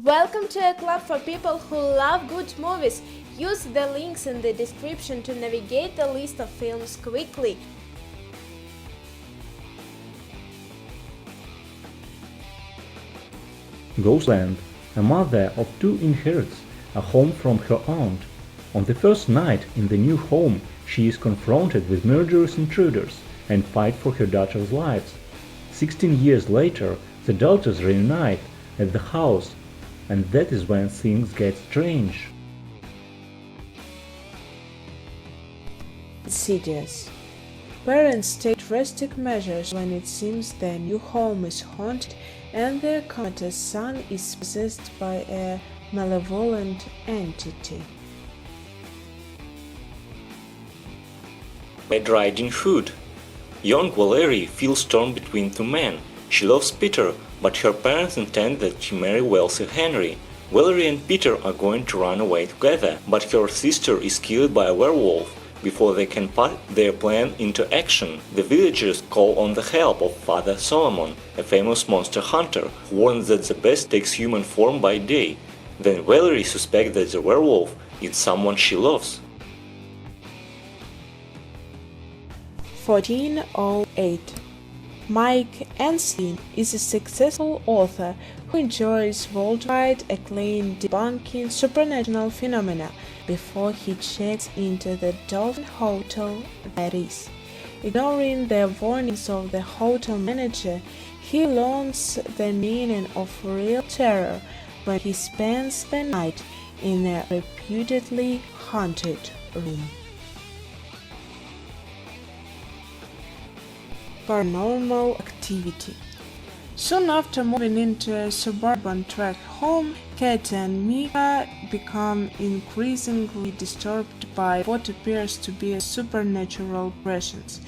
Welcome to a club for people who love good movies. Use the links in the description to navigate the list of films quickly. Ghostland, a mother of two inherits a home from her aunt. On the first night in the new home, she is confronted with murderous intruders and fight for her daughter's lives. 16 years later, the daughters reunite at the house, and that is when things get strange. Insidious. Parents take drastic measures when it seems their new home is haunted and their comatose son is possessed by a malevolent entity. Red Riding Hood. Young Valerie feels torn between two men. She loves Peter, but her parents intend that she marry wealthy Henry. Valerie and Peter are going to run away together, but her sister is killed by a werewolf. Before they can put their plan into action, the villagers call on the help of Father Solomon, a famous monster hunter, who warns that the beast takes human form by day. Then Valerie suspects that the werewolf is someone she loves. 1408. Mike Ensign is a successful author who enjoys worldwide acclaim debunking supernatural phenomena before he checks into the Dolphin Hotel that is. Ignoring the warnings of the hotel manager, he learns the meaning of real terror when he spends the night in a reputedly haunted room. Paranormal Activity. Soon after moving into a suburban tract home, Kate and Mika become increasingly disturbed by what appears to be a supernatural presence.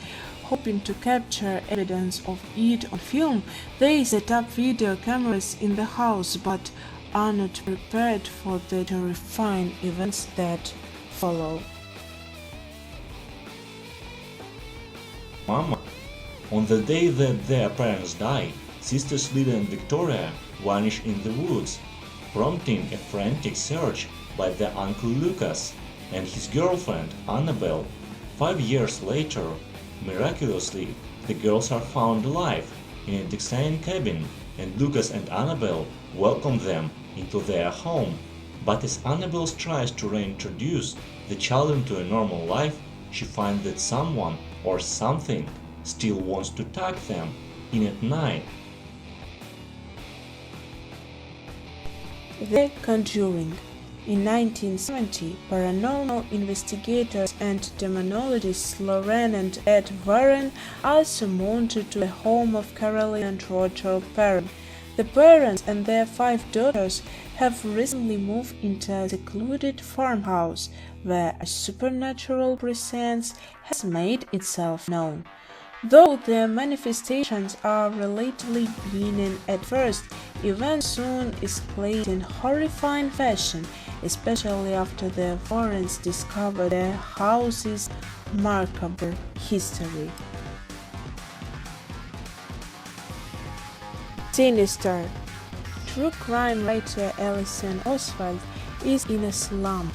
Hoping to capture evidence of it on film, they set up video cameras in the house but are not prepared for the terrifying events that follow. Mama. On the day that their parents die, sisters Lydia and Victoria vanish in the woods, prompting a frantic search by their uncle Lucas and his girlfriend Annabelle. 5 years later, miraculously, the girls are found alive in a Texan cabin, and Lucas and Annabelle welcome them into their home. But as Annabelle tries to reintroduce the child into a normal life, she finds that someone or something still wants to tuck them in at night. The Conjuring. In 1970, paranormal investigators and demonologists Lauren and Ed Warren are summoned to the home of Carolyn and Roger Perron. The parents and their 5 daughters have recently moved into a secluded farmhouse where a supernatural presence has made itself known. Though the manifestations are relatively benign at first, events soon escalate in horrifying fashion, especially after the Warrens discover the house's macabre history. Sinister. True crime writer Ellison Oswald is in a slump.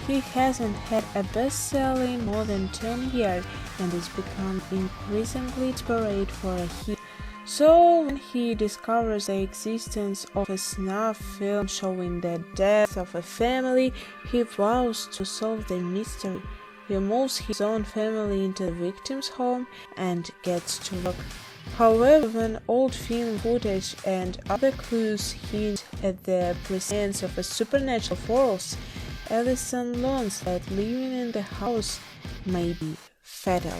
He hasn't had a bestseller in more than 10 years and has become increasingly desperate for a hit. So when he discovers the existence of a snuff film showing the death of a family, he vows to solve the mystery. He moves his own family into the victim's home and gets to work. However, when old film footage and other clues hint at the presence of a supernatural force, Ellison learns that living in the house may be fatal.